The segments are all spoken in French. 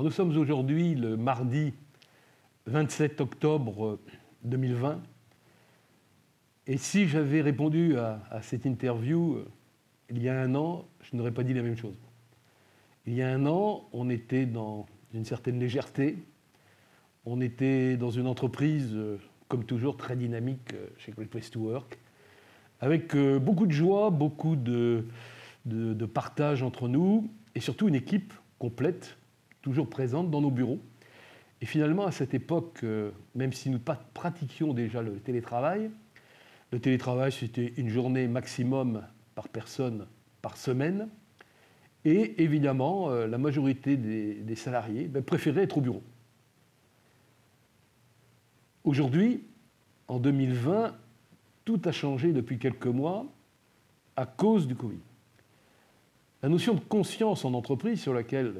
nous sommes aujourd'hui le mardi 27 octobre 2020. Et si j'avais répondu à cette interview il y a un an, je n'aurais pas dit la même chose. Il y a un an, on était dans une certaine légèreté. On était dans une entreprise, comme toujours, très dynamique chez Great Place to Work, avec beaucoup de joie, beaucoup de partage entre nous, et surtout une équipe complète, toujours présente dans nos bureaux. Et finalement, à cette époque, même si nous pratiquions déjà le télétravail, c'était une journée maximum par personne par semaine, et évidemment, la majorité des salariés préféraient être au bureau. Aujourd'hui, en 2020, tout a changé depuis quelques mois à cause du Covid. La notion de conscience en entreprise sur laquelle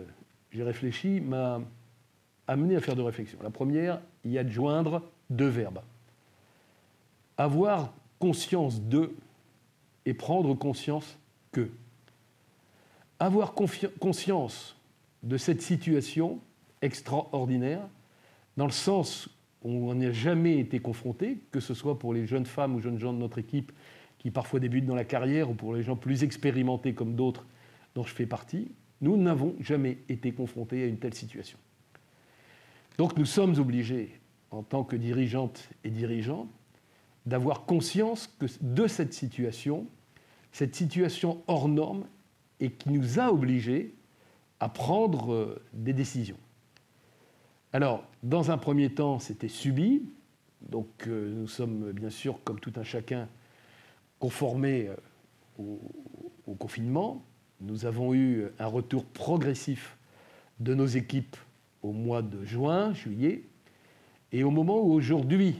j'ai réfléchi m'a amené à faire deux réflexions. La première, y adjoindre deux verbes. Avoir conscience de et prendre conscience que. Avoir conscience de cette situation extraordinaire, dans le sens où on n'y a jamais été confronté, que ce soit pour les jeunes femmes ou jeunes gens de notre équipe qui parfois débutent dans la carrière, ou pour les gens plus expérimentés comme d'autres dont je fais partie, nous n'avons jamais été confrontés à une telle situation. Donc nous sommes obligés, en tant que dirigeantes et dirigeants, d'avoir conscience de cette situation hors norme, et qui nous a obligés à prendre des décisions. Alors, dans un premier temps, c'était subi. Donc, nous sommes bien sûr, comme tout un chacun, conformés au confinement. Nous avons eu un retour progressif de nos équipes au mois de juin, juillet. Et au moment où aujourd'hui,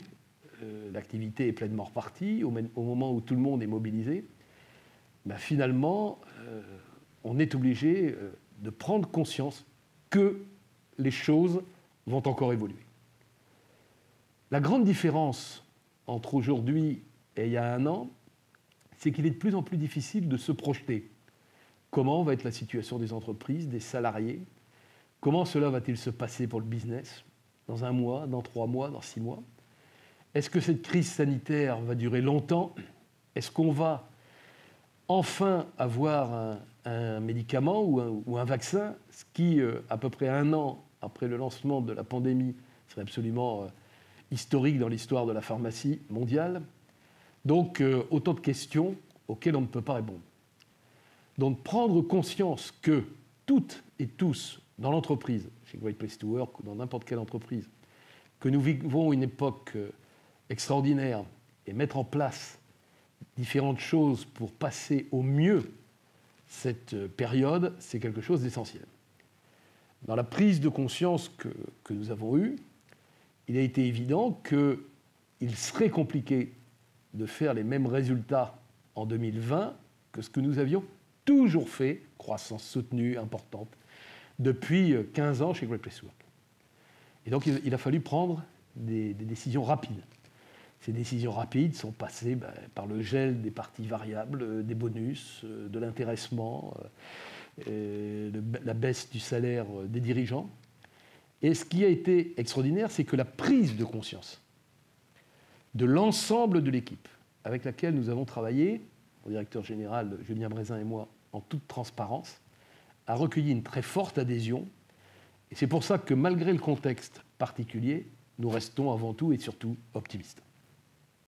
l'activité est pleinement repartie, au moment où tout le monde est mobilisé, finalement, on est obligé de prendre conscience que les choses vont encore évoluer. La grande différence entre aujourd'hui et il y a un an, c'est qu'il est de plus en plus difficile de se projeter. Comment va être la situation des entreprises, des salariés? Comment cela va-t-il se passer pour le business dans un mois, dans 3 mois, dans 6 mois? Est-ce que cette crise sanitaire va durer longtemps? Est-ce qu'on va enfin avoir un médicament ou un vaccin, ce qui, à peu près 1 an après le lancement de la pandémie, serait absolument historique dans l'histoire de la pharmacie mondiale. Donc, autant de questions auxquelles on ne peut pas répondre. Donc, prendre conscience que toutes et tous, dans l'entreprise, chez Great Place to Work ou dans n'importe quelle entreprise, que nous vivons une époque extraordinaire et mettre en place différentes choses pour passer au mieux cette période, c'est quelque chose d'essentiel. Dans la prise de conscience que nous avons eue, il a été évident qu'il serait compliqué de faire les mêmes résultats en 2020 que ce que nous avions toujours fait, croissance soutenue, importante, depuis 15 ans chez Great Place to Work. Et donc il a fallu prendre des décisions rapides. Ces décisions rapides sont passées par le gel des parties variables, des bonus, de l'intéressement, la baisse du salaire des dirigeants. Et ce qui a été extraordinaire, c'est que la prise de conscience de l'ensemble de l'équipe avec laquelle nous avons travaillé, le directeur général Julien Brézin et moi, en toute transparence, a recueilli une très forte adhésion. Et c'est pour ça que malgré le contexte particulier, nous restons avant tout et surtout optimistes.